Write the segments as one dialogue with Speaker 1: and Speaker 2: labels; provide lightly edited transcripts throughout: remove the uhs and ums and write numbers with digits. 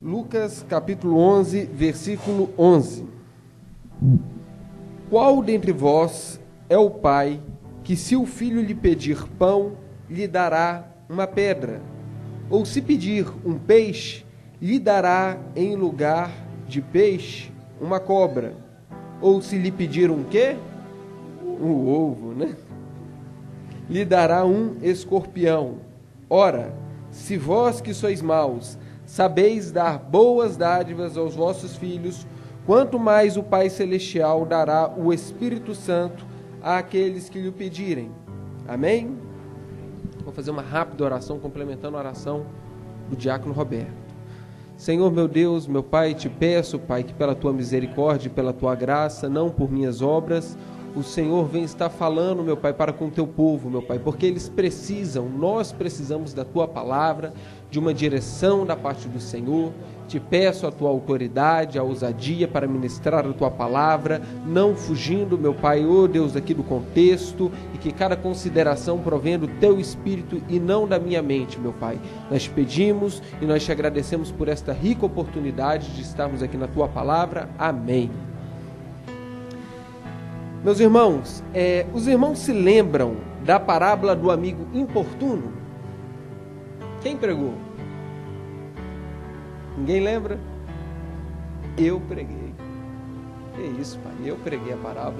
Speaker 1: Lucas capítulo 11, versículo 11. Qual dentre vós é o pai que, se o filho lhe pedir pão, lhe dará uma pedra? Ou se pedir um peixe, lhe dará em lugar de peixe uma cobra? Ou se lhe pedir um quê? Um ovo, né? Lhe dará um escorpião. Ora, se vós que sois maus, sabeis dar boas dádivas aos vossos filhos, quanto mais o Pai Celestial dará o Espírito Santo àqueles que lhe pedirem. Amém? Vou fazer uma rápida oração, complementando a oração do diácono Roberto. Senhor, meu Deus, meu Pai, te peço, Pai, que pela tua misericórdia e pela tua graça, não por minhas obras, o Senhor vem estar falando, meu Pai, para com o teu povo, meu Pai, porque eles precisam, nós precisamos da tua palavra, de uma direção da parte do Senhor. Te peço a tua autoridade, a ousadia para ministrar a tua palavra, não fugindo, meu Pai, ó Deus, aqui do contexto, e que cada consideração provenha do teu Espírito e não da minha mente, meu Pai. Nós te pedimos e nós te agradecemos por esta rica oportunidade de estarmos aqui na tua palavra. Amém. Meus irmãos, os irmãos se lembram da parábola do amigo importuno? Quem pregou? Ninguém lembra? Eu preguei. Que isso, pai? Eu preguei a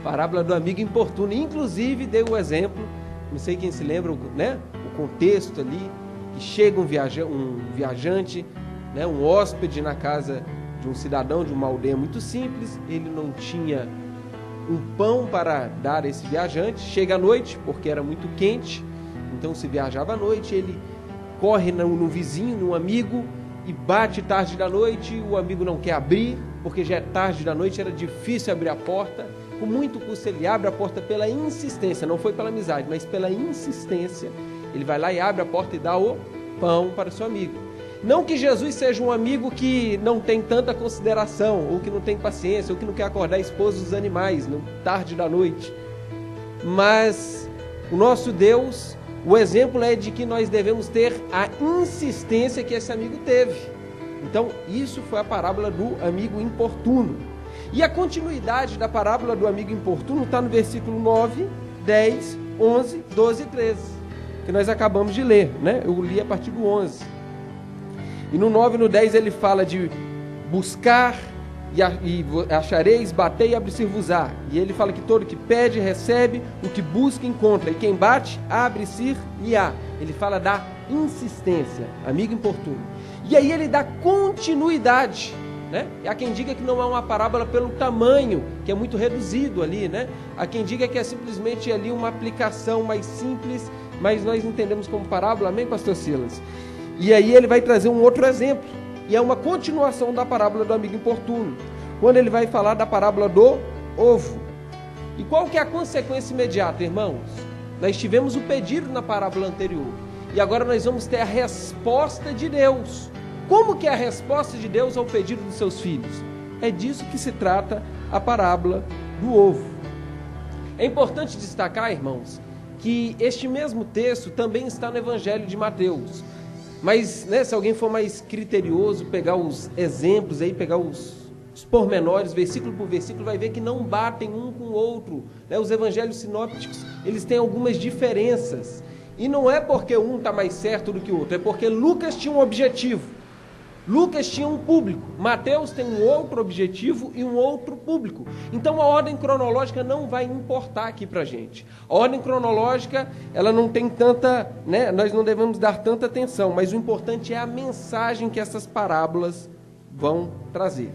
Speaker 1: parábola do amigo importuno. Inclusive, dei o exemplo, não sei quem se lembra, né? O contexto ali, que chega um viajante, né? Um hóspede na casa de um cidadão de uma aldeia muito simples. Ele não tinha um pão para dar a esse viajante. Chega à noite, porque era muito quente, então se viajava à noite, ele corre no vizinho, num amigo, e bate tarde da noite. O amigo não quer abrir, porque já é tarde da noite, era difícil abrir a porta. Com muito custo ele abre a porta pela insistência, não foi pela amizade, mas pela insistência. Ele vai lá e abre a porta e dá o pão para o seu amigo. Não que Jesus seja um amigo que não tem tanta consideração, ou que não tem paciência, ou que não quer acordar a esposa dos animais, tarde da noite. Mas o nosso Deus, o exemplo é de que nós devemos ter a insistência que esse amigo teve. Então, isso foi a parábola do amigo importuno. E a continuidade da parábola do amigo importuno está no versículo 9, 10, 11, 12 e 13, que nós acabamos de ler, né? Eu li a partir do 11. E no 9 e no 10 ele fala de buscar e achareis, batei e abre-se-vos-á. E ele fala que todo que pede, recebe, o que busca, encontra. E quem bate, abre-se-lhe-á. Ele fala da insistência, amigo importuno. E aí ele dá continuidade, né? E há quem diga que não é uma parábola pelo tamanho, que é muito reduzido ali, né? Há quem diga que é simplesmente ali uma aplicação mais simples, mas nós entendemos como parábola, amém, pastor Silas? E aí ele vai trazer um outro exemplo, e é uma continuação da parábola do amigo importuno, quando ele vai falar da parábola do ovo. E qual que é a consequência imediata, irmãos? Nós tivemos o pedido na parábola anterior, e agora nós vamos ter a resposta de Deus. Como que é a resposta de Deus ao pedido dos seus filhos? É disso que se trata a parábola do ovo. É importante destacar, irmãos, que este mesmo texto também está no Evangelho de Mateus. Mas, né, se alguém for mais criterioso, pegar os exemplos aí, pegar os pormenores, versículo por versículo, vai ver que não batem um com o outro, né? Os evangelhos sinópticos, eles têm algumas diferenças. E não é porque um está mais certo do que o outro, é porque Lucas tinha um objetivo. Lucas tinha um público, Mateus tem um outro objetivo e um outro público. Então a ordem cronológica não vai importar aqui para a gente. A ordem cronológica, ela não tem tanta, né, nós não devemos dar tanta atenção, mas o importante é a mensagem que essas parábolas vão trazer.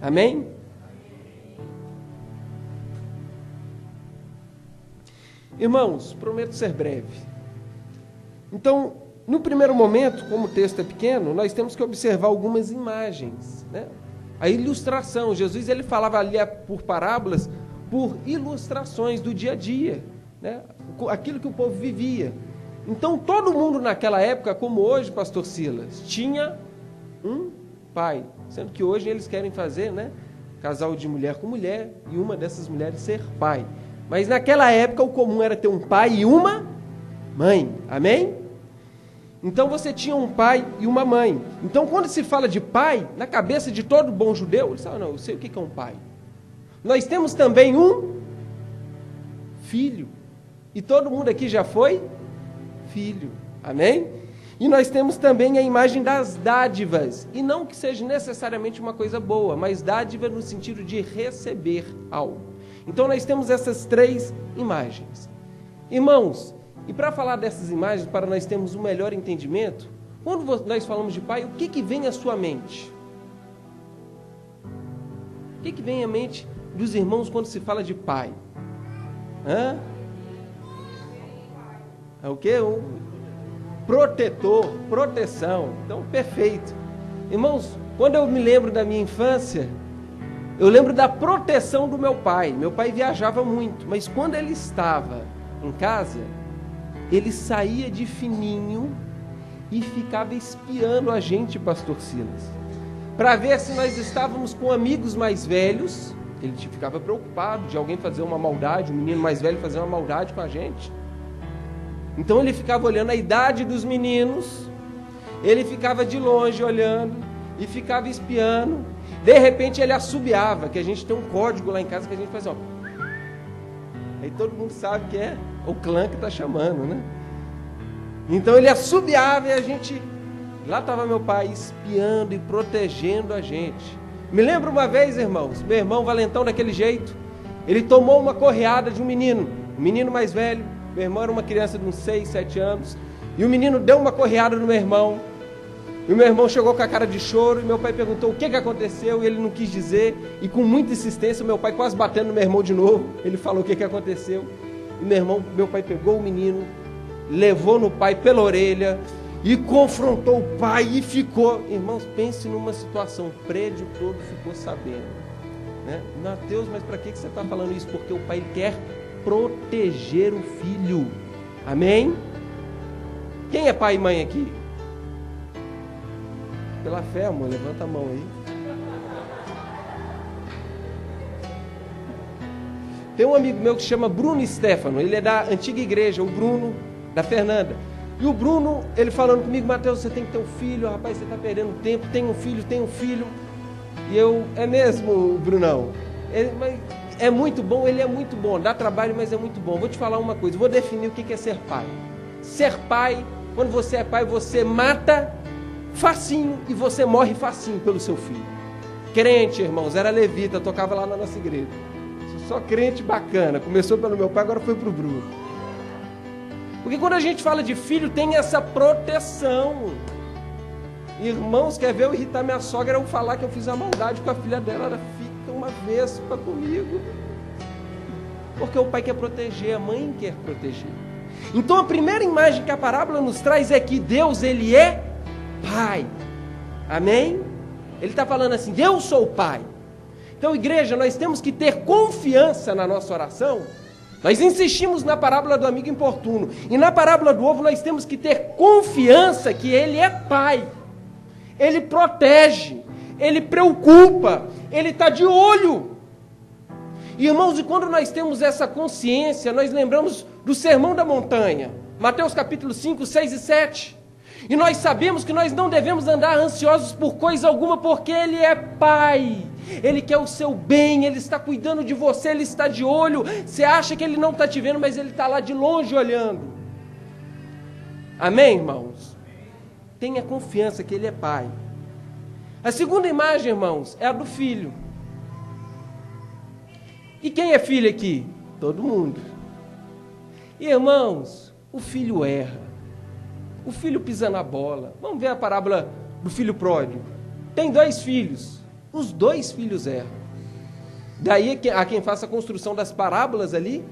Speaker 1: Amém? Irmãos, prometo ser breve. Então, no primeiro momento, como o texto é pequeno, nós temos que observar algumas imagens, né? A ilustração, Jesus ele falava ali por parábolas, por ilustrações do dia a dia, né? Aquilo que o povo vivia. Então todo mundo naquela época, como hoje, pastor Silas, tinha um pai, sendo que hoje eles querem fazer, né, casal de mulher com mulher, e uma dessas mulheres ser pai. Mas naquela época o comum era ter um pai e uma mãe. Amém? Então você tinha um pai e uma mãe. Então quando se fala de pai, na cabeça de todo bom judeu, ele fala, não, eu sei o que é um pai. Nós temos também um filho. E todo mundo aqui já foi filho. Amém? E nós temos também a imagem das dádivas. E não que seja necessariamente uma coisa boa, mas dádiva no sentido de receber algo. Então nós temos essas três imagens. Irmãos, e para falar dessas imagens, para nós termos um melhor entendimento, quando nós falamos de pai, o que vem à sua mente? O que vem à mente dos irmãos quando se fala de pai? Hã? É o quê? Protetor, proteção. Então, perfeito. Irmãos, quando eu me lembro da minha infância, eu lembro da proteção do meu pai. Meu pai viajava muito, mas quando ele estava em casa, ele saía de fininho e ficava espiando a gente, pastor Silas, para ver se nós estávamos com amigos mais velhos. Ele ficava preocupado de alguém fazer uma maldade, um menino mais velho fazer uma maldade com a gente. Então ele ficava olhando a idade dos meninos, ele ficava de longe olhando e ficava espiando. De repente ele assobiava, que a gente tem um código lá em casa que a gente faz, ó. Aí todo mundo sabe que é o clã que está chamando, né? Então ele assobiava e a gente... Lá estava meu pai espiando e protegendo a gente. Me lembro uma vez, irmãos, meu irmão valentão daquele jeito, ele tomou uma correada de um menino mais velho. Meu irmão era uma criança de uns 6, 7 anos, e o menino deu uma correada no meu irmão, e o meu irmão chegou com a cara de choro, e meu pai perguntou o que aconteceu, e ele não quis dizer, e com muita insistência, meu pai quase batendo no meu irmão de novo, ele falou o que aconteceu, e meu pai pegou o menino, levou no pai pela orelha, e confrontou o pai, e ficou, irmãos, pense numa situação, o prédio todo ficou sabendo, né? Mateus, mas para que você está falando isso? Porque o pai quer proteger o filho. Amém? Quem é pai e mãe aqui? Pela fé, amor, levanta a mão aí. Tem um amigo meu que se chama Bruno Stefano, ele é da antiga igreja, o Bruno, da Fernanda. E o Bruno, ele falando comigo, Mateus, você tem que ter um filho, rapaz, você está perdendo tempo, tem um filho. E eu, é mesmo, Brunão? É muito bom, ele é muito bom, dá trabalho, mas é muito bom. Vou te falar uma coisa, vou definir o que é ser pai. Ser pai, quando você é pai, você mata facinho e você morre facinho pelo seu filho. Crente, irmãos, era levita, tocava lá na nossa igreja. Só crente bacana, começou pelo meu pai, agora foi pro Bruno. Porque quando a gente fala de filho, tem essa proteção. Irmãos, quer ver eu irritar minha sogra, eu falar que eu fiz uma maldade com a filha dela, ela fica uma vespa comigo. Porque o pai quer proteger, a mãe quer proteger. Então a primeira imagem que a parábola nos traz é que Deus, ele é pai. Amém? Ele está falando assim, eu sou o pai. Então, igreja, nós temos que ter confiança na nossa oração. Nós insistimos na parábola do amigo importuno. E na parábola do ovo nós temos que ter confiança que ele é pai. Ele protege, ele preocupa, ele está de olho. Irmãos, e quando nós temos essa consciência, nós lembramos do Sermão da Montanha, Mateus capítulo 5, 6 e 7. E nós sabemos que nós não devemos andar ansiosos por coisa alguma, porque ele é pai. Ele quer o seu bem, ele está cuidando de você, ele está de olho. Você acha que ele não está te vendo, mas ele está lá de longe olhando. Amém, irmãos? Tenha confiança que ele é pai. A segunda imagem, irmãos, é a do filho. E quem é filho aqui? Todo mundo. E, irmãos, o filho erra. O filho pisa na bola. Vamos ver a parábola do filho pródigo. Tem 2 filhos. Os 2 filhos erram. Daí a quem faça a construção das parábolas ali,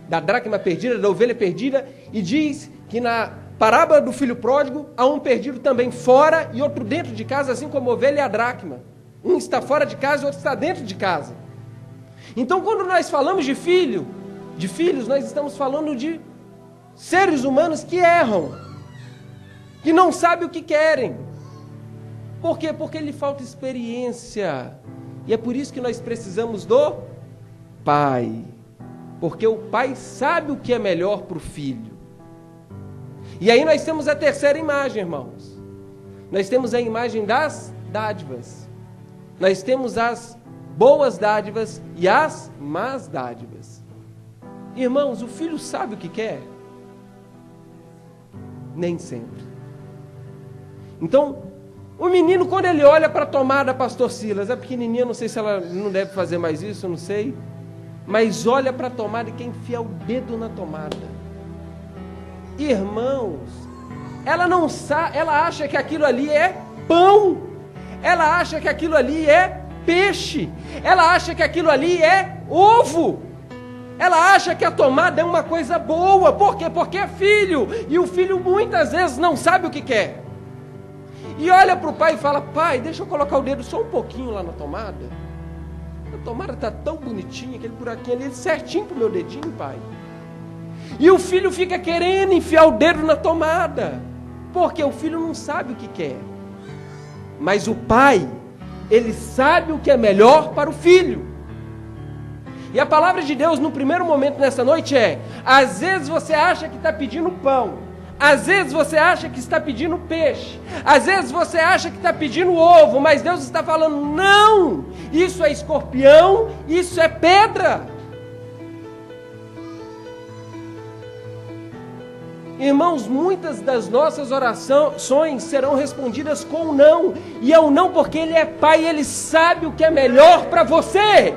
Speaker 1: da dracma perdida, da ovelha perdida, e diz que na parábola do filho pródigo, há um perdido também fora e outro dentro de casa, assim como a ovelha e a dracma. Um está fora de casa e outro está dentro de casa. Então, quando nós falamos de filhos, nós estamos falando de seres humanos que erram, que não sabem o que querem. Por quê? Porque lhe falta experiência. E é por isso que nós precisamos do pai. Porque o pai sabe o que é melhor para o filho. E aí nós temos a terceira imagem, irmãos. Nós temos a imagem das dádivas. Nós temos as boas dádivas e as más dádivas. Irmãos, o filho sabe o que quer? Nem sempre. Então, o menino, quando ele olha para a tomada, pastor Silas, é pequenininha, não sei se ela não deve fazer mais isso, eu não sei, mas olha para a tomada e quer enfiar o dedo na tomada. Irmãos, ela não sabe, ela acha que aquilo ali é pão, ela acha que aquilo ali é peixe, ela acha que aquilo ali é ovo, ela acha que a tomada é uma coisa boa. Por quê? Porque é filho, e o filho muitas vezes não sabe o que quer. E olha para o pai e fala: pai, deixa eu colocar o dedo só um pouquinho lá na tomada. A tomada está tão bonitinha, aquele buraquinho ali certinho para o meu dedinho, pai. E o filho fica querendo enfiar o dedo na tomada, porque o filho não sabe o que quer. Mas o pai, ele sabe o que é melhor para o filho. E a palavra de Deus no primeiro momento nessa noite é: às vezes você acha que está pedindo pão, às vezes você acha que está pedindo peixe, às vezes você acha que está pedindo ovo, mas Deus está falando: não, isso é escorpião, isso é pedra. Irmãos, muitas das nossas orações serão respondidas com não, e é o não porque Ele é Pai e Ele sabe o que é melhor para você.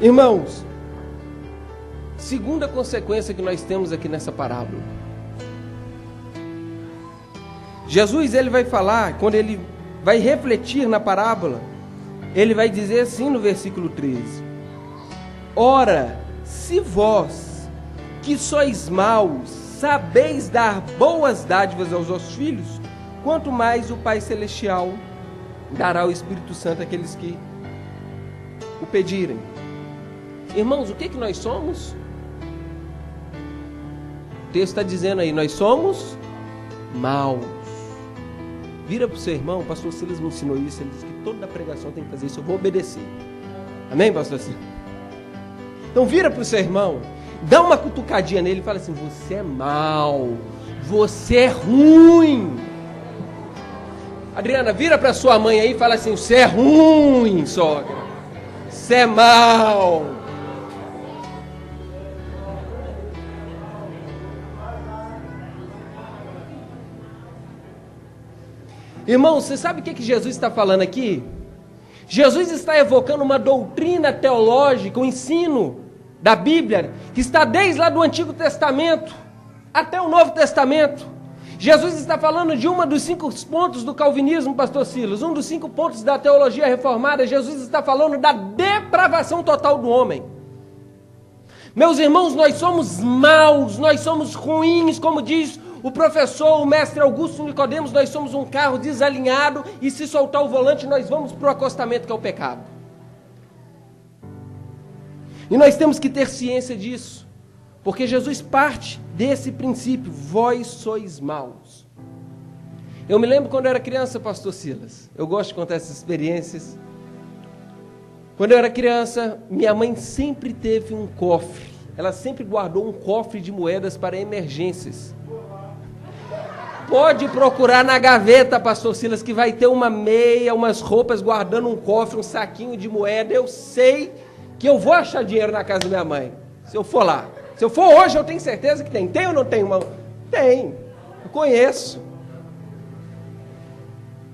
Speaker 1: Irmãos, segunda consequência que nós temos aqui nessa parábola. Jesus, ele vai falar, quando ele vai refletir na parábola, ele vai dizer assim no versículo 13: ora, se vós, que sois maus, sabeis dar boas dádivas aos vossos filhos, quanto mais o Pai Celestial dará o Espírito Santo àqueles que o pedirem. Irmãos, o que nós somos? O texto está dizendo aí: nós somos maus. Vira para o seu irmão, o pastor Silas me ensinou isso, ele disse que toda pregação tem que fazer isso, eu vou obedecer. Amém, pastor Silas? Então vira para o seu irmão, dá uma cutucadinha nele e fala assim: você é mau, você é ruim. Adriana, vira para sua mãe aí e fala assim: você é ruim, sogra, você é mau. Irmão, você sabe o que Jesus está falando aqui? Jesus está evocando uma doutrina teológica, um ensino da Bíblia, que está desde lá do Antigo Testamento até o Novo Testamento. Jesus está falando de uma dos 5 pontos do calvinismo, pastor Silas, um dos 5 pontos da teologia reformada. Jesus está falando da depravação total do homem. Meus irmãos, nós somos maus, nós somos ruins, como diz o professor, o mestre Augusto Nicodemos, nós somos um carro desalinhado e se soltar o volante nós vamos para o acostamento, que é o pecado. E nós temos que ter ciência disso, porque Jesus parte desse princípio: vós sois maus. Eu me lembro quando eu era criança, pastor Silas, eu gosto de contar essas experiências. Quando eu era criança, minha mãe sempre teve um cofre, ela sempre guardou um cofre de moedas para emergências. Pode procurar na gaveta, pastor Silas, que vai ter uma meia, umas roupas guardando um cofre, um saquinho de moeda. Eu sei que eu vou achar dinheiro na casa da minha mãe, se eu for lá. Se eu for hoje, eu tenho certeza que tem. Tem ou não tem, irmão? Tem, eu conheço.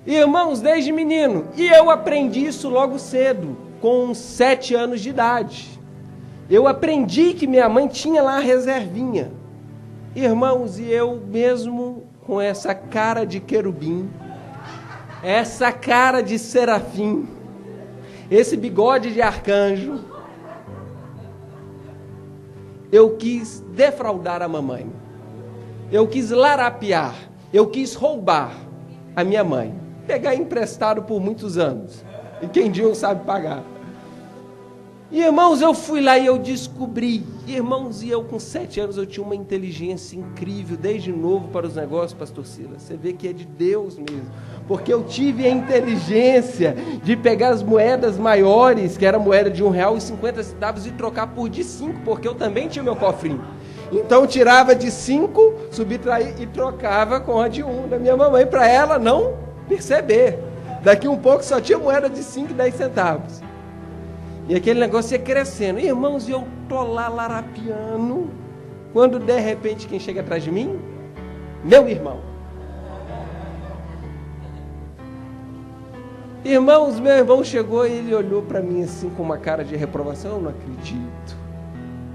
Speaker 1: Irmãos, desde menino. E eu aprendi isso logo cedo, com 7 anos de idade. Eu aprendi que minha mãe tinha lá a reservinha. Irmãos, e eu mesmo com essa cara de querubim, essa cara de serafim, esse bigode de arcanjo, eu quis defraudar a mamãe, eu quis larapiar, eu quis roubar a minha mãe, pegar emprestado por muitos anos, e quem dia não sabe pagar. E, irmãos, eu fui lá e eu descobri. Irmãos, e eu com 7 anos eu tinha uma inteligência incrível, desde novo para os negócios, pastor Silas. Você vê que é de Deus mesmo. Porque eu tive a inteligência de pegar as moedas maiores, que era a moeda de R$1,50, e trocar por de 5, porque eu também tinha meu cofrinho. Então eu tirava de 5, subtraía e trocava com a de 1 da minha mamãe, para ela não perceber. Daqui um pouco só tinha moeda de 5 e 10 centavos. E aquele negócio ia crescendo. Irmãos, e eu tô lá larapiando, quando de repente quem chega atrás de mim? Meu irmão. Irmãos, meu irmão chegou e ele olhou para mim assim com uma cara de reprovação. Eu não acredito.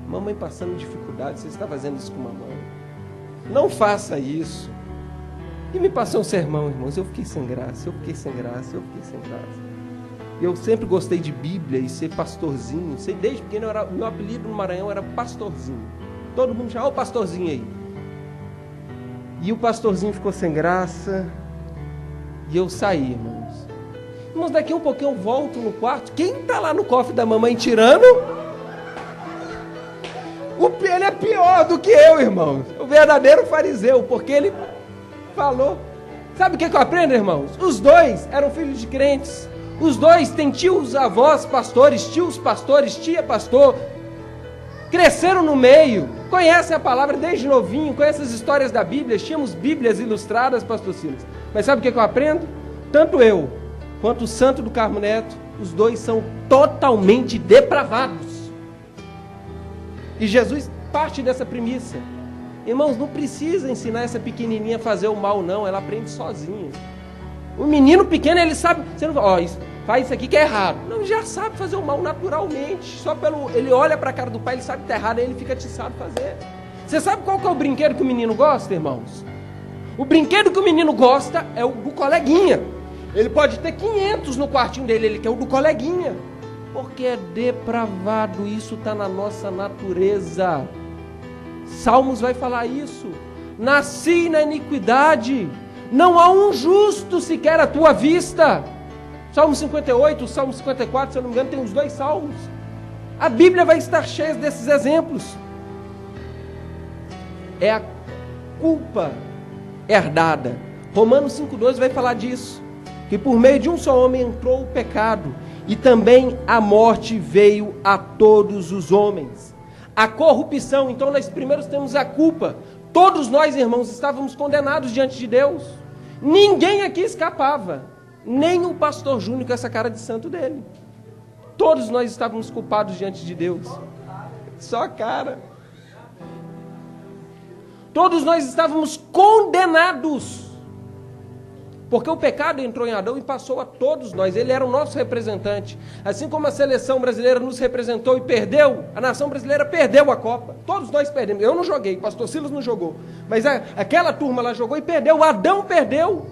Speaker 1: Mamãe passando dificuldade, você está fazendo isso com mamãe. Não faça isso. E me passou um sermão, irmãos. Eu fiquei sem graça, eu fiquei sem graça. Eu sempre gostei de Bíblia e ser pastorzinho. Sei, desde pequeno, meu apelido no Maranhão era pastorzinho. Todo mundo chamava o pastorzinho aí. E o pastorzinho ficou sem graça. E eu saí, irmãos. Irmãos, daqui um pouquinho eu volto no quarto. Quem está lá no cofre da mamãe tirando? Ele é pior do que eu, irmãos. O verdadeiro fariseu, porque ele falou. Sabe o que eu aprendo, irmãos? Os dois eram filhos de crentes. Os dois têm tios, avós, pastores, tia, pastor. Cresceram no meio, conhecem a palavra desde novinho, conhecem as histórias da Bíblia. Tínhamos Bíblias ilustradas, pastor Silas. Mas sabe o que eu aprendo? Tanto eu, quanto o santo do Carmo Neto, os dois são totalmente depravados. E Jesus parte dessa premissa. Irmãos, não precisa ensinar essa pequenininha a fazer o mal, não. Ela aprende sozinha. O menino pequeno, ele sabe, você não faz isso aqui que é errado. Não, ele já sabe fazer o mal naturalmente. Só ele olha para a cara do pai, ele sabe que está errado, aí ele fica atiçado a fazer. Você sabe qual que é o brinquedo que o menino gosta, irmãos? O brinquedo que o menino gosta é o do coleguinha. Ele pode ter 500 no quartinho dele, ele quer o do coleguinha. Porque é depravado, isso está na nossa natureza. Salmos vai falar isso. Nasci na iniquidade. Não há um justo sequer à tua vista. Salmo 58, Salmo 54, se eu não me engano, tem os 2 salmos. A Bíblia vai estar cheia desses exemplos. É a culpa herdada. Romanos 5,12 vai falar disso. Que por meio de um só homem entrou o pecado. E também a morte veio a todos os homens. A corrupção, então nós primeiro temos a culpa. Todos nós, irmãos, estávamos condenados diante de Deus. Ninguém aqui escapava. Nem o pastor Júnior com essa cara de santo dele. Todos nós estávamos culpados diante de Deus. Só cara. Todos nós estávamos condenados. Porque o pecado entrou em Adão e passou a todos nós. Ele era o nosso representante. Assim como a seleção brasileira nos representou e perdeu, a nação brasileira perdeu a Copa. Todos nós perdemos. Eu não joguei, o pastor Silas não jogou. Mas aquela turma lá jogou e perdeu. Adão perdeu.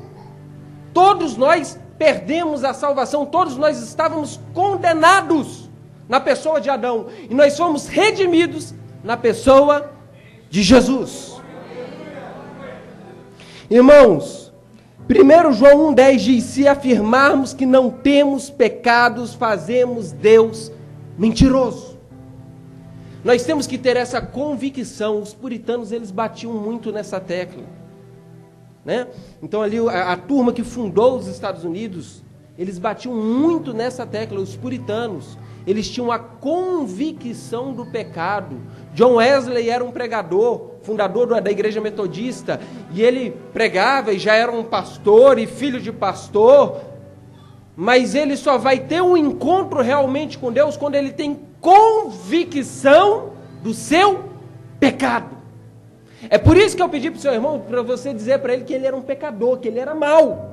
Speaker 1: Todos nós perdemos a salvação. Todos nós estávamos condenados na pessoa de Adão. E nós fomos redimidos na pessoa de Jesus. Irmãos, 1 João 1,10 diz: se afirmarmos que não temos pecados, fazemos Deus mentiroso. Nós temos que ter essa convicção. Os puritanos, eles batiam muito nessa tecla, né? Então ali a turma que fundou os Estados Unidos, eles batiam muito nessa tecla. Os puritanos, eles tinham a convicção do pecado. John Wesley era um pregador, fundador da igreja metodista, e ele pregava e já era um pastor e filho de pastor, mas ele só vai ter um encontro realmente com Deus quando ele tem convicção do seu pecado. É por isso que eu pedi para o seu irmão, para você dizer para ele que ele era um pecador, que ele era mau.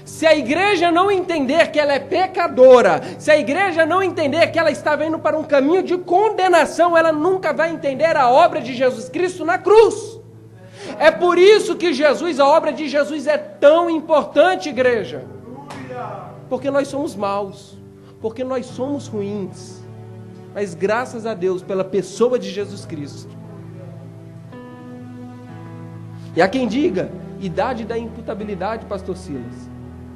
Speaker 1: Se a igreja não entender que ela é pecadora, se a igreja não entender que ela estava indo para um caminho de condenação, ela nunca vai entender a obra de Jesus Cristo na cruz. É por isso que a obra de Jesus é tão importante, igreja. Porque nós somos maus, porque nós somos ruins, mas graças a Deus pela pessoa de Jesus Cristo. E há quem diga, idade da imputabilidade, pastor Silas.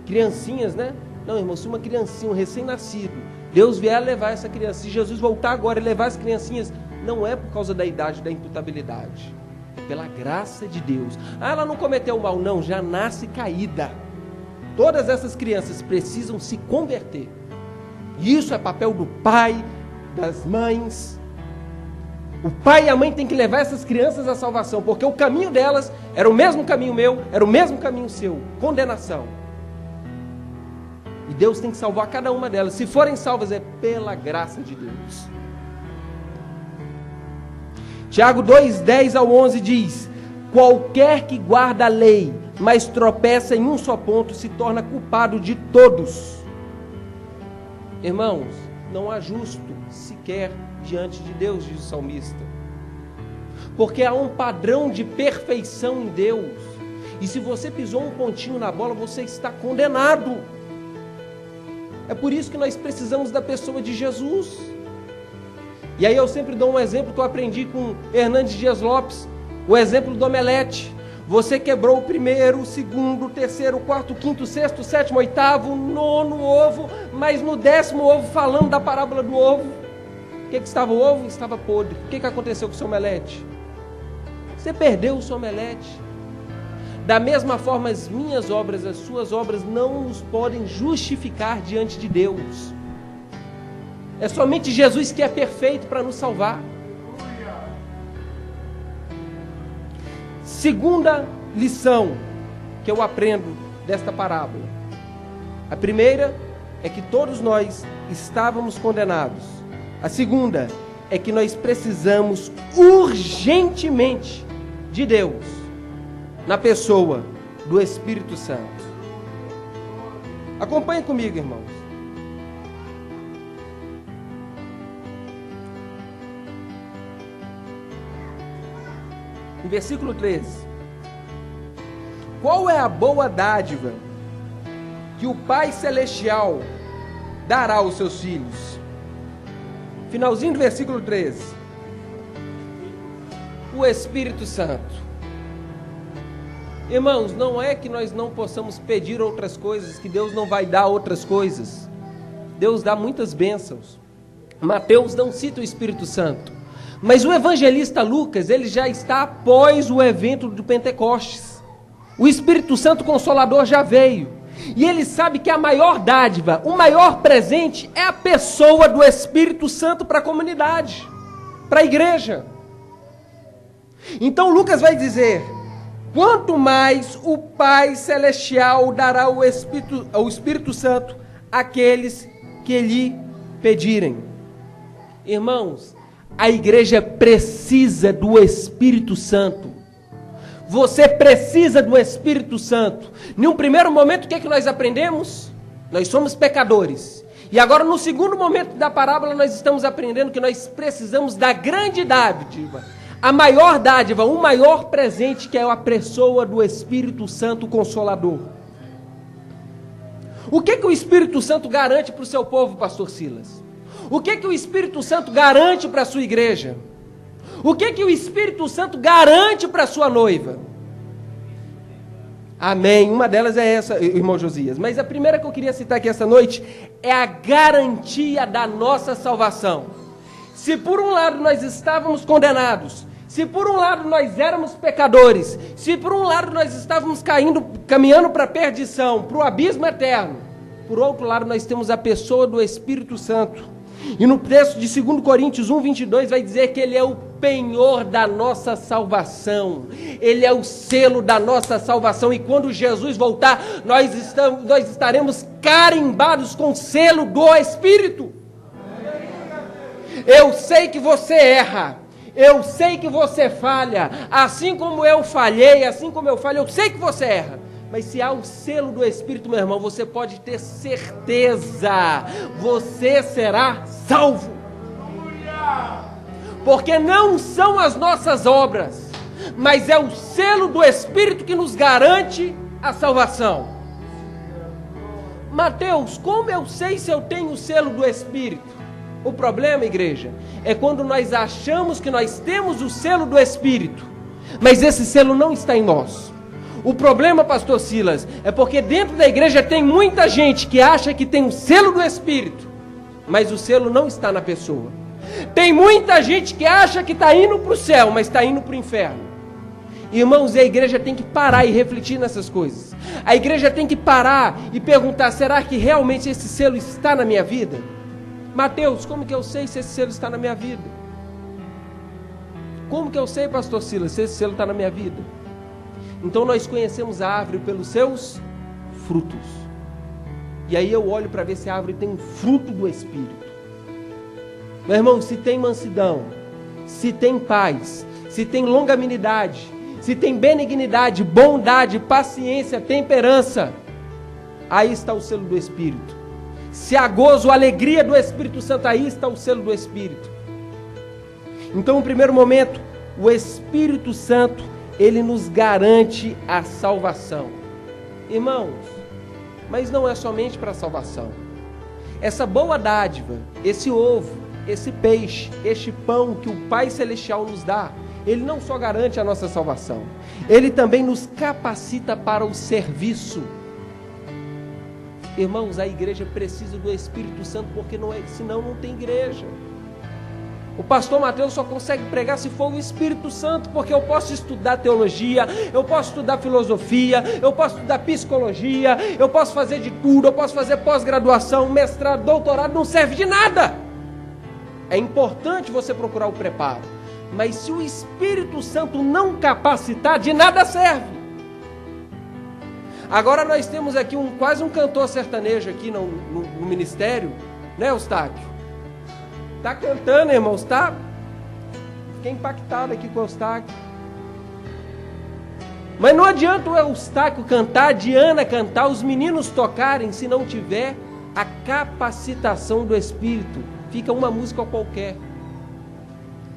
Speaker 1: Criancinhas, né? Não, irmão, se uma criancinha, um recém-nascido, Deus vier levar essa criança, se Jesus voltar agora e levar as criancinhas, não é por causa da idade, da imputabilidade, é pela graça de Deus. Ela não cometeu mal, não, já nasce caída. Todas essas crianças precisam se converter. Isso é papel do pai, das mães. O pai e a mãe têm que levar essas crianças à salvação, porque o caminho delas era o mesmo caminho meu, era o mesmo caminho seu, condenação. E Deus tem que salvar cada uma delas. Se forem salvas, é pela graça de Deus. Tiago 2, 10 ao 11 diz: qualquer que guarda a lei, mas tropeça em um só ponto, se torna culpado de todos. Irmãos, não há justo sequer diante de Deus, diz o salmista. Porque há um padrão de perfeição em Deus. E se você pisou um pontinho na bola, você está condenado. É por isso que nós precisamos da pessoa de Jesus. E aí eu sempre dou um exemplo que eu aprendi com Hernandes Dias Lopes, o exemplo do omelete. Você quebrou o primeiro, o segundo, o terceiro, o quarto, o quinto, o sexto, o sétimo, o oitavo, o nono ovo, mas no 10º ovo, falando da parábola do ovo, o que estava o ovo? Estava podre. O que aconteceu com o seu omelete? Você perdeu o seu omelete. Da mesma forma, as minhas obras, as suas obras não nos podem justificar diante de Deus. É somente Jesus que é perfeito para nos salvar. Segunda lição que eu aprendo desta parábola. A primeira é que todos nós estávamos condenados. A segunda é que nós precisamos urgentemente de Deus, na pessoa do Espírito Santo. Acompanhe comigo, irmãos. No versículo 13. Qual é a boa dádiva que o Pai Celestial dará aos seus filhos? Finalzinho do versículo 13. O Espírito Santo. Irmãos, não é que nós não possamos pedir outras coisas, que Deus não vai dar outras coisas. Deus dá muitas bênçãos. Mateus não cita o Espírito Santo. Mas o evangelista Lucas, ele já está após o evento do Pentecostes. O Espírito Santo Consolador já veio. E ele sabe que a maior dádiva, o maior presente é a pessoa do Espírito Santo para a comunidade, para a igreja. Então Lucas vai dizer: quanto mais o Pai Celestial dará ao Espírito Santo àqueles que lhe pedirem. Irmãos, a igreja precisa do Espírito Santo. Você precisa do Espírito Santo. Em um primeiro momento, o que é que nós aprendemos? Nós somos pecadores. E agora, no segundo momento da parábola, nós estamos aprendendo que nós precisamos da grande dádiva, a maior dádiva, o maior presente, que é a pessoa do Espírito Santo Consolador. O que o Espírito Santo garante para o seu povo, pastor Silas? O que o Espírito Santo garante para a sua igreja? O que o Espírito Santo garante para a sua noiva? Amém. Uma delas é essa, irmão Josias. Mas a primeira que eu queria citar aqui essa noite é a garantia da nossa salvação. Se por um lado nós estávamos condenados, se por um lado nós éramos pecadores, se por um lado nós estávamos caminhando para a perdição, para o abismo eterno, por outro lado nós temos a pessoa do Espírito Santo. E no texto de 2 Coríntios 1, 22 vai dizer que ele é o penhor da nossa salvação. Ele é o selo da nossa salvação. E quando Jesus voltar, nós estaremos carimbados com o selo do Espírito. Eu sei que você erra. Eu sei que você falha. Assim como eu falhei, assim como eu falho, eu sei que você erra. Mas se há o selo do Espírito, meu irmão, você pode ter certeza, você será salvo. Porque não são as nossas obras, mas é o selo do Espírito que nos garante a salvação. Mateus, como eu sei se eu tenho o selo do Espírito? O problema, igreja, é quando nós achamos que nós temos o selo do Espírito, mas esse selo não está em nós. O problema, pastor Silas, é porque dentro da igreja tem muita gente que acha que tem o selo do Espírito, mas o selo não está na pessoa. Tem muita gente que acha que está indo para o céu, mas está indo para o inferno. Irmãos, e a igreja tem que parar e refletir nessas coisas. A igreja tem que parar e perguntar, será que realmente esse selo está na minha vida? Mateus, como que eu sei se esse selo está na minha vida? Como que eu sei, pastor Silas, se esse selo está na minha vida? Então nós conhecemos a árvore pelos seus frutos. E aí eu olho para ver se a árvore tem um fruto do Espírito. Meu irmão, se tem mansidão, se tem paz, se tem longanimidade, se tem benignidade, bondade, paciência, temperança, aí está o selo do Espírito. Se há gozo, alegria do Espírito Santo, aí está o selo do Espírito. Então, no primeiro momento, o Espírito Santo, ele nos garante a salvação. Irmãos, mas não é somente para a salvação. Essa boa dádiva, esse ovo, esse peixe, este pão que o Pai Celestial nos dá, ele não só garante a nossa salvação, ele também nos capacita para o serviço. Irmãos, a igreja precisa do Espírito Santo, porque senão não tem igreja. O pastor Mateus só consegue pregar se for o Espírito Santo, porque eu posso estudar teologia, eu posso estudar filosofia, eu posso estudar psicologia, eu posso fazer de tudo, eu posso fazer pós-graduação, mestrado, doutorado, não serve de nada. É importante você procurar o preparo, mas se o Espírito Santo não capacitar, de nada serve. Agora nós temos aqui quase um cantor sertanejo aqui no ministério, né, Eustáquio? Está cantando, irmãos, tá? Fiquei impactado aqui com o Eustáquio. Mas não adianta o Eustáquio cantar, a Diana cantar, os meninos tocarem, se não tiver a capacitação do Espírito. Fica uma música qualquer.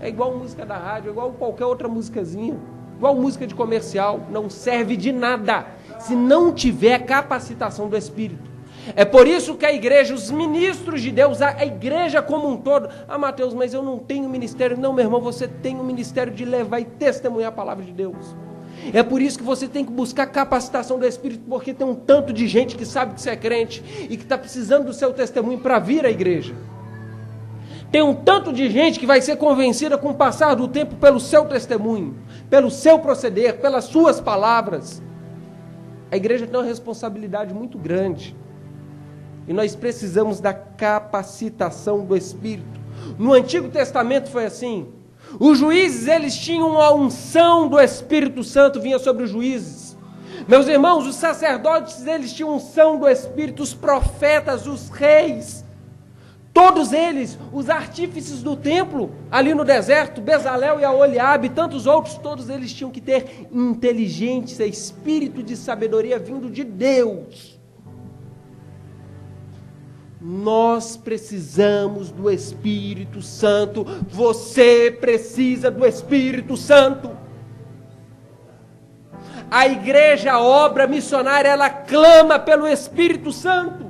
Speaker 1: É igual música da rádio, é igual qualquer outra musicazinha. Igual música de comercial, não serve de nada se não tiver capacitação do Espírito. É por isso que a igreja, os ministros de Deus, a igreja como um todo, Mateus, mas eu não tenho ministério. Não, meu irmão, você tem o ministério de levar e testemunhar a palavra de Deus. É por isso que você tem que buscar capacitação do Espírito, porque tem um tanto de gente que sabe que você é crente e que está precisando do seu testemunho para vir à igreja. Tem um tanto de gente que vai ser convencida com o passar do tempo pelo seu testemunho, pelo seu proceder, pelas suas palavras. A igreja tem uma responsabilidade muito grande. E nós precisamos da capacitação do Espírito. No Antigo Testamento foi assim. Os juízes, eles tinham a unção do Espírito Santo, vinha sobre os juízes. Meus irmãos, os sacerdotes, eles tinham unção do Espírito, os profetas, os reis. Todos eles, os artífices do templo, ali no deserto, Bezalel e Aholiabe, e tantos outros, todos eles tinham que ter inteligência, espírito de sabedoria vindo de Deus. Nós precisamos do Espírito Santo. Você precisa do Espírito Santo. A igreja, a obra missionária, ela clama pelo Espírito Santo.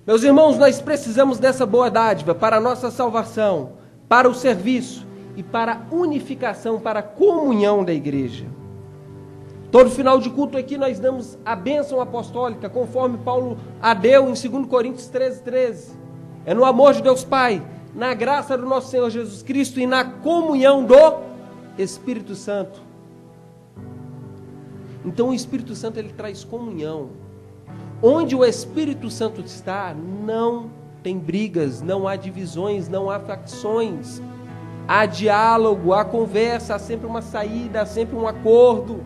Speaker 1: Meus irmãos, nós precisamos dessa boa dádiva para a nossa salvação, para o serviço e para a unificação, para a comunhão da igreja. Todo final de culto aqui nós damos a bênção apostólica, conforme Paulo a deu em 2 Coríntios 13:13. É no amor de Deus Pai, na graça do nosso Senhor Jesus Cristo e na comunhão do Espírito Santo. Então o Espírito Santo, ele traz comunhão. Onde o Espírito Santo está, não tem brigas, não há divisões, não há facções. Há diálogo, há conversa, há sempre uma saída, há sempre um acordo.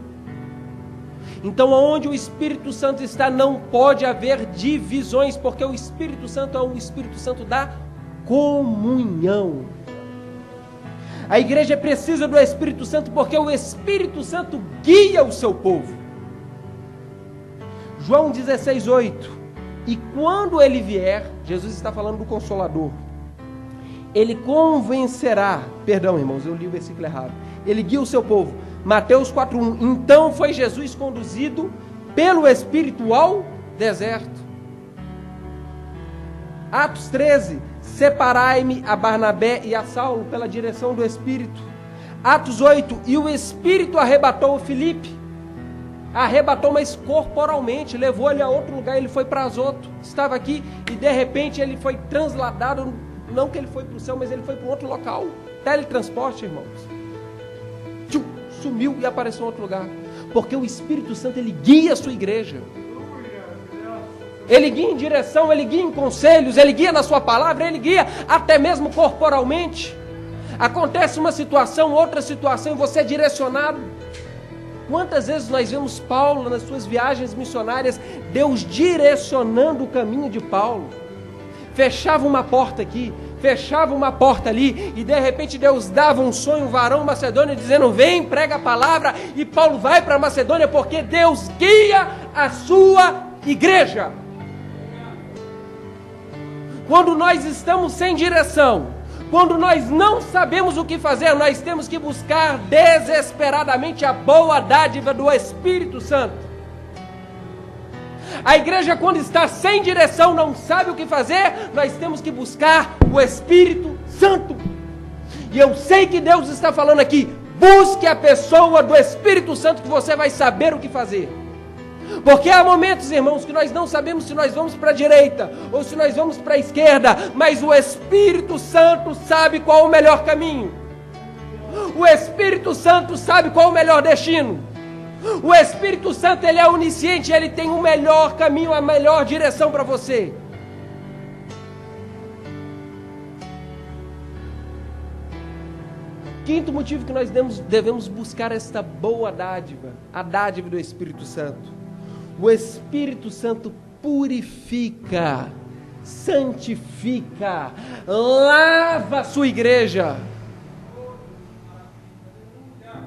Speaker 1: Então, onde o Espírito Santo está, não pode haver divisões, porque o Espírito Santo é um Espírito Santo da comunhão. A igreja precisa do Espírito Santo, porque o Espírito Santo guia o seu povo. João 16:8. E quando ele vier, Jesus está falando do Consolador, ele convencerá, perdão irmãos, eu li o versículo errado, ele guia o seu povo. Mateus 4:1. Então foi Jesus conduzido pelo Espírito ao deserto. Atos 13. Separai-me a Barnabé e a Saulo pela direção do Espírito. Atos 8. E o Espírito arrebatou o Filipe. arrebatou, mas corporalmente, levou ele a outro lugar, ele foi para Azoto, estava aqui e de repente ele foi transladado, não que ele foi para o céu, mas ele foi para outro local, teletransporte, irmãos, sumiu e apareceu em outro lugar, porque o Espírito Santo, ele guia a sua igreja, ele guia em direção, ele guia em conselhos, ele guia na sua palavra, ele guia até mesmo corporalmente. Acontece uma situação, outra situação, e você é direcionado. Quantas vezes nós vemos Paulo nas suas viagens missionárias, Deus direcionando o caminho de Paulo, fechava uma porta aqui, fechava uma porta ali, e de repente Deus dava um sonho, um varão macedônio, dizendo, vem, prega a palavra, e Paulo vai para a Macedônia, porque Deus guia a sua igreja. Quando nós estamos sem direção, quando nós não sabemos o que fazer, nós temos que buscar desesperadamente a boa dádiva do Espírito Santo. A igreja, quando está sem direção, não sabe o que fazer, nós temos que buscar o Espírito Santo. E eu sei que Deus está falando aqui, busque a pessoa do Espírito Santo que você vai saber o que fazer. Porque há momentos, irmãos, que nós não sabemos se nós vamos para a direita ou se nós vamos para a esquerda, mas o Espírito Santo sabe qual o melhor caminho. O Espírito Santo sabe qual o melhor destino. O Espírito Santo, ele é onisciente, ele tem o melhor caminho, a melhor direção para você. Quinto motivo que nós devemos buscar esta boa dádiva, a dádiva do Espírito Santo. O Espírito Santo purifica, santifica, lava a sua igreja.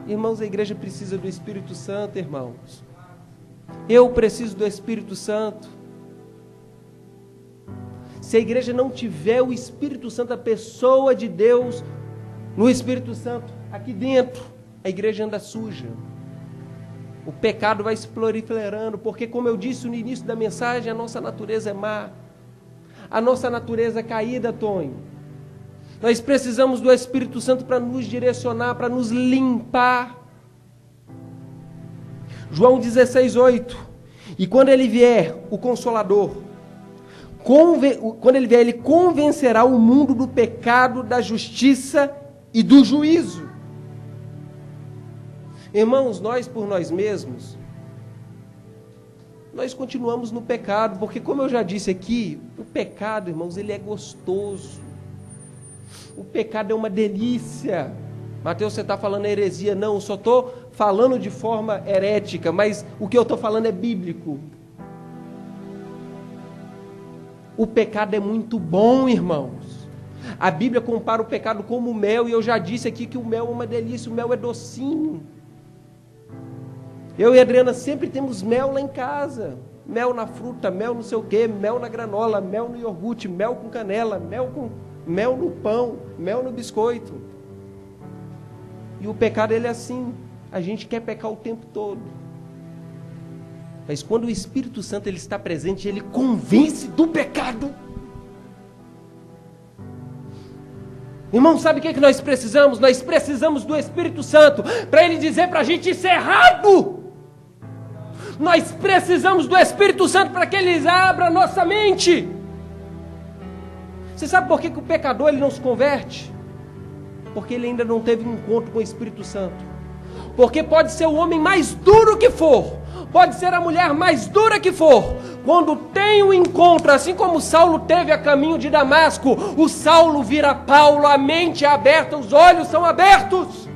Speaker 1: Irmãos, a igreja precisa do Espírito Santo, irmãos. Eu preciso do Espírito Santo. Se a igreja não tiver o Espírito Santo, a pessoa de Deus no Espírito Santo, aqui dentro, a igreja anda suja. O pecado vai se proliferando, porque, como eu disse no início da mensagem, a nossa natureza é má. A nossa natureza é caída, Tonho. Nós precisamos do Espírito Santo para nos direcionar, para nos limpar. João 16:8. E quando ele vier, o Consolador, quando ele vier, ele convencerá o mundo do pecado, da justiça e do juízo. Irmãos, nós por nós mesmos, nós continuamos no pecado, porque como eu já disse aqui, o pecado, irmãos, ele é gostoso. O pecado é uma delícia. Mateus, você está falando heresia? Não, eu só estou falando de forma herética, mas o que eu estou falando é bíblico. O pecado é muito bom, irmãos. A Bíblia compara o pecado como mel, e eu já disse aqui que o mel é uma delícia, o mel é docinho. Eu e a Adriana sempre temos mel lá em casa, mel na fruta, mel não sei o que, mel na granola, mel no iogurte, mel com canela, mel no pão, mel no biscoito. E o pecado, ele é assim, a gente quer pecar o tempo todo. Mas quando o Espírito Santo, ele está presente, ele convence do pecado. Irmão, sabe o que nós precisamos? Nós precisamos do Espírito Santo para ele dizer para a gente isso é errado. Nós precisamos do Espírito Santo para que ele abra a nossa mente. Você sabe por que o pecador ele não se converte? Porque ele ainda não teve um encontro com o Espírito Santo. Porque pode ser o homem mais duro que for, pode ser a mulher mais dura que for, quando tem um encontro, assim como Saulo teve a caminho de Damasco, o Saulo vira Paulo, a mente é aberta, os olhos são abertos.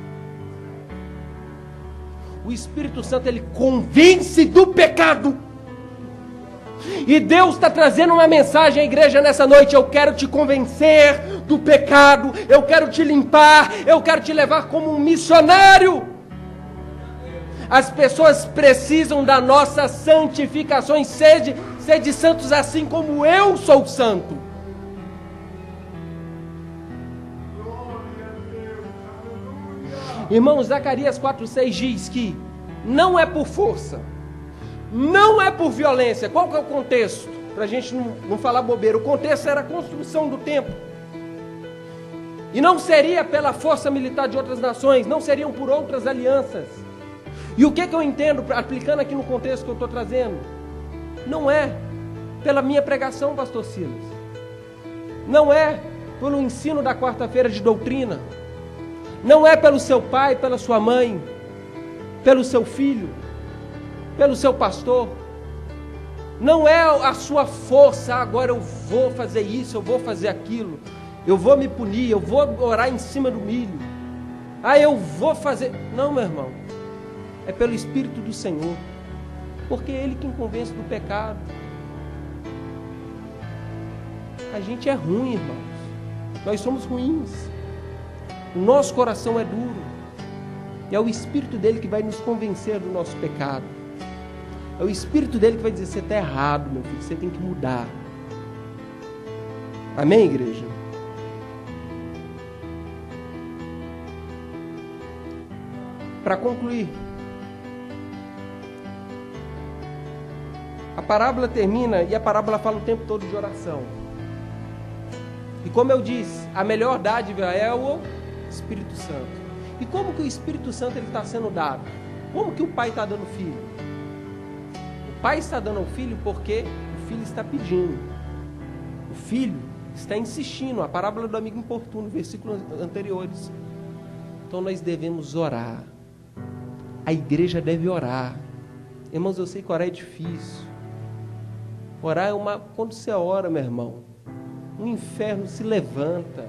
Speaker 1: O Espírito Santo, ele convence do pecado. E Deus está trazendo uma mensagem à igreja nessa noite. Eu quero te convencer do pecado, eu quero te limpar, eu quero te levar como um missionário. As pessoas precisam da nossa santificação. Sede santos assim como eu sou santo. Irmãos, Zacarias 4:6 diz que não é por força, não é por violência. Qual que é o contexto? Para a gente não falar bobeira. O contexto era a construção do templo. E não seria pela força militar de outras nações, não seriam por outras alianças. E o que eu entendo, aplicando aqui no contexto que eu estou trazendo? Não é pela minha pregação, pastor Silas. Não é pelo ensino da quarta-feira de doutrina. Não é pelo seu pai, pela sua mãe, pelo seu filho, pelo seu pastor. Não é a sua força, agora eu vou fazer isso, eu vou fazer aquilo, eu vou me punir, eu vou orar em cima do milho. Eu vou fazer... Não, meu irmão. É pelo Espírito do Senhor. Porque é Ele quem convence do pecado. A gente é ruim, irmãos. Nós somos ruins. O nosso coração é duro. E é o Espírito dele que vai nos convencer do nosso pecado. É o Espírito dele que vai dizer: você está errado, meu filho, você tem que mudar. Amém, igreja? Para concluir, a parábola termina e a parábola fala o tempo todo de oração. E como eu disse, a melhor dádiva é o Espírito Santo. E como que o Espírito Santo está sendo dado? Como que o pai está dando ao filho? O pai está dando ao filho porque o filho está pedindo. O filho está insistindo. A parábola do amigo importuno, versículos anteriores. Então nós devemos orar. A igreja deve orar. Irmãos, eu sei que orar é difícil. Orar é uma... Quando você ora, meu irmão, o inferno se levanta.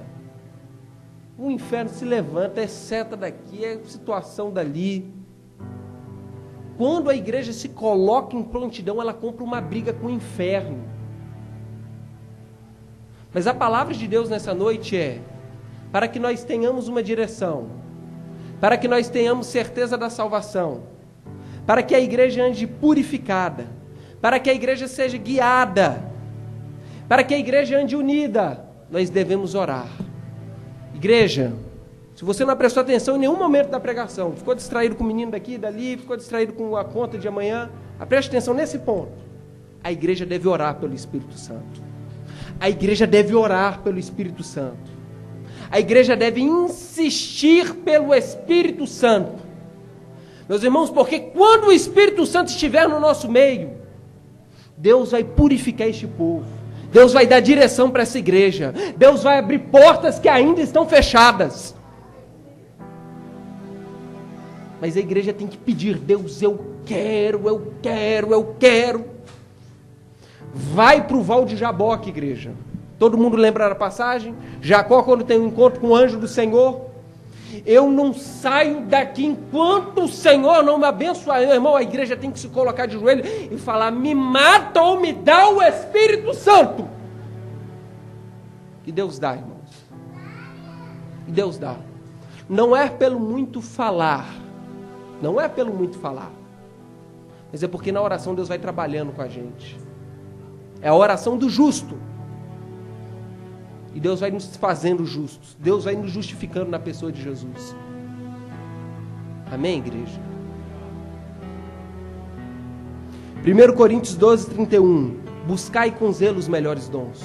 Speaker 1: O inferno se levanta, é seta daqui, é situação dali. Quando a igreja se coloca em prontidão, ela compra uma briga com o inferno. Mas a palavra de Deus nessa noite é para que nós tenhamos uma direção, para que nós tenhamos certeza da salvação, para que a igreja ande purificada, para que a igreja seja guiada, para que a igreja ande unida, nós devemos orar. Igreja, se você não prestou atenção em nenhum momento da pregação, ficou distraído com o menino daqui e dali, ficou distraído com a conta de amanhã, preste atenção nesse ponto. A igreja deve orar pelo Espírito Santo. A igreja deve orar pelo Espírito Santo. A igreja deve insistir pelo Espírito Santo. Meus irmãos, porque quando o Espírito Santo estiver no nosso meio, Deus vai purificar este povo. Deus vai dar direção para essa igreja. Deus vai abrir portas que ainda estão fechadas. Mas a igreja tem que pedir: Deus, eu quero. Vai para o Val de Jaboque, igreja. Todo mundo lembra da passagem? Jacó, quando tem um encontro com o anjo do Senhor: eu não saio daqui enquanto o Senhor não me abençoar. Meu irmão, a igreja tem que se colocar de joelho e falar: me mata ou me dá o Espírito Santo. E Deus dá, irmãos. E Deus dá. Não é pelo muito falar. Não é pelo muito falar. Mas é porque na oração Deus vai trabalhando com a gente. É a oração do justo. E Deus vai nos fazendo justos. Deus vai nos justificando na pessoa de Jesus. Amém, igreja? 1 Coríntios 12, 31. Buscai com zelo os melhores dons.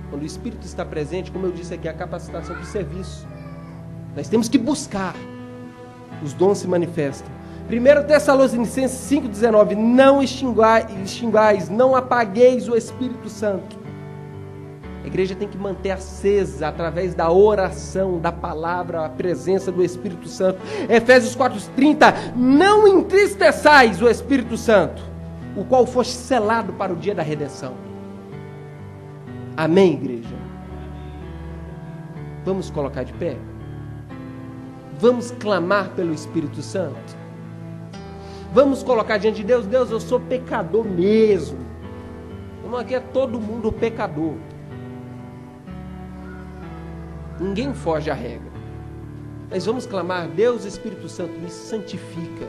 Speaker 1: Quando o Espírito está presente, como eu disse aqui, a capacitação para o serviço. Nós temos que buscar. Os dons se manifestam. 1 Tessalonicenses 5,19. Não extingais, não apagueis o Espírito Santo. A igreja tem que manter acesa através da oração, da palavra, a presença do Espírito Santo. Efésios 4,30. Não entristeçais o Espírito Santo, o qual foste selado para o dia da redenção. Amém, igreja? Vamos colocar de pé? Vamos clamar pelo Espírito Santo? Vamos colocar diante de Deus: Deus, eu sou pecador mesmo. Irmão, aqui é todo mundo pecador. Ninguém foge à regra. Mas vamos clamar: Deus, Espírito Santo, me santifica.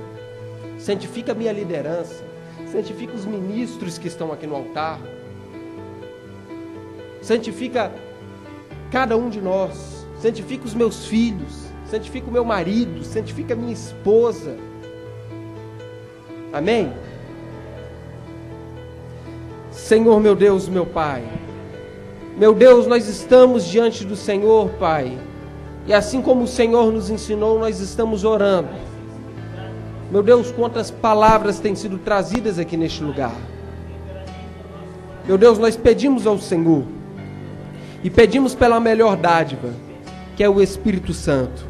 Speaker 1: Santifica a minha liderança. Santifica os ministros que estão aqui no altar. Santifica cada um de nós. Santifica os meus filhos. Santifica o meu marido. Santifica a minha esposa. Amém? Senhor, meu Deus, meu Pai. Meu Deus, nós estamos diante do Senhor, Pai. E assim como o Senhor nos ensinou, nós estamos orando. Meu Deus, quantas palavras têm sido trazidas aqui neste lugar. Meu Deus, nós pedimos ao Senhor e pedimos pela melhor dádiva, que é o Espírito Santo.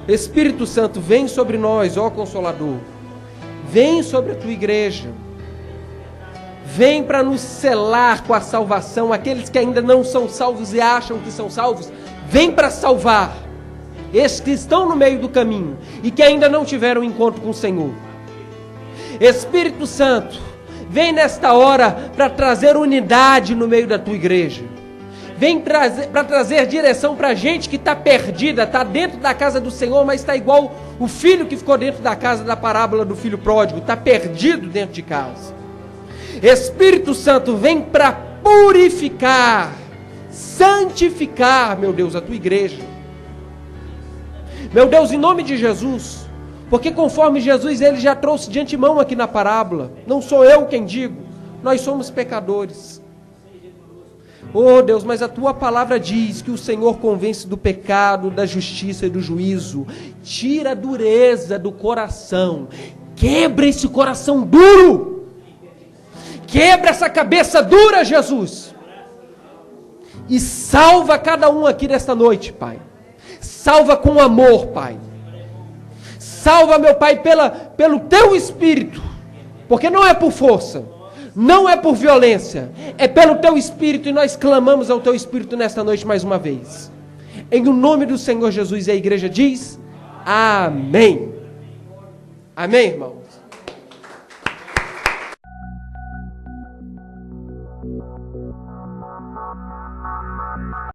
Speaker 1: Espírito Santo, vem sobre nós, ó Consolador. Vem sobre a tua igreja. Vem para nos selar com a salvação. Aqueles que ainda não são salvos e acham que são salvos, vem para salvar. Esses que estão no meio do caminho e que ainda não tiveram encontro com o Senhor. Espírito Santo, vem nesta hora para trazer unidade no meio da tua igreja. Vem para trazer direção para gente que está perdida, está dentro da casa do Senhor, mas está igual o filho que ficou dentro da casa da parábola do filho pródigo, está perdido dentro de casa. Espírito Santo, vem para purificar, santificar, meu Deus, a tua igreja. Meu Deus, em nome de Jesus, porque conforme Jesus, ele já trouxe de antemão aqui na parábola, não sou eu quem digo, nós somos pecadores. Oh Deus, mas a tua palavra diz que o Senhor convence do pecado, da justiça e do juízo. Tira a dureza do coração, quebra esse coração duro, quebra essa cabeça dura, Jesus, e salva cada um aqui desta noite, Pai. Salva com amor, Pai. Salva, meu Pai, pelo teu Espírito, porque não é por força, não é por violência, é pelo teu Espírito, e nós clamamos ao teu Espírito nesta noite mais uma vez. Em o nome do Senhor Jesus, e a igreja diz: Amém. Amém, irmão.